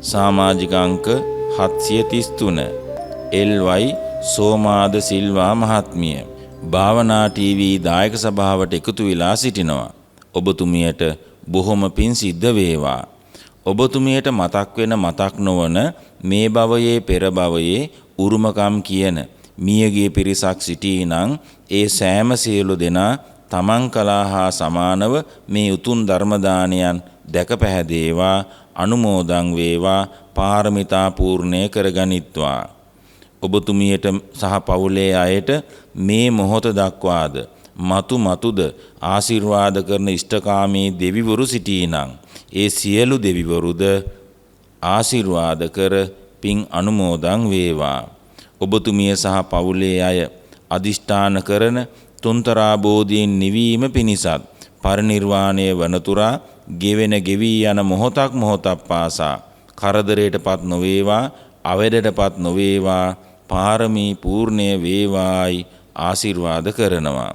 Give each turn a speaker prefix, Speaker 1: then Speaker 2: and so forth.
Speaker 1: සමාජික අංක 733 එල්.වයි. සෝමාද සිල්වා මහත්මිය භාවනා ටීවී දායක සභාවට එකතු වෙලා සිටිනවා. ඔබතුමියට බොහොම පින් සිද්ධ වේවා. ඔබතුමියට මතක් වෙන මතක් නොවන මේ භවයේ පෙර භවයේ උරුමකම් කියන මියගිය පිරිසක් සිටීනම් ඒ සෑම සියලු දෙනා තමන් කළා හා සමානව මේ උතුම් ධර්ම දානයන් දැක පැහැදේවා, අනුමෝදන් වේවා, පාරමිතා පූර්ණේ කරගනිත්වා. ඔබතුමියට සහ පවුලේ අයට මේ මොහොත දක්වාද මතුද ආශිර්වාද කරන ඉෂ්ඨකාමී දෙවිවරු සිටීනම් ඒ සියලු දෙවිවරුද ආශිර්වාද කර පින් අනුමෝදන් වේවා. ඔබතුමිය සහ පවුලේ අය අදිෂ්ඨාන කරන තුන්තරා බෝධීන් නිවීම පිණිසත් පරිනිර්වාණය වනතුරා ගෙවී යන මොහොතක් පාසා කරදරයටපත් නොවේවා, අවැඩටපත් නොවේවා, පාරමී පූර්ණය වේවායි ආශිර්වාද කරනවා.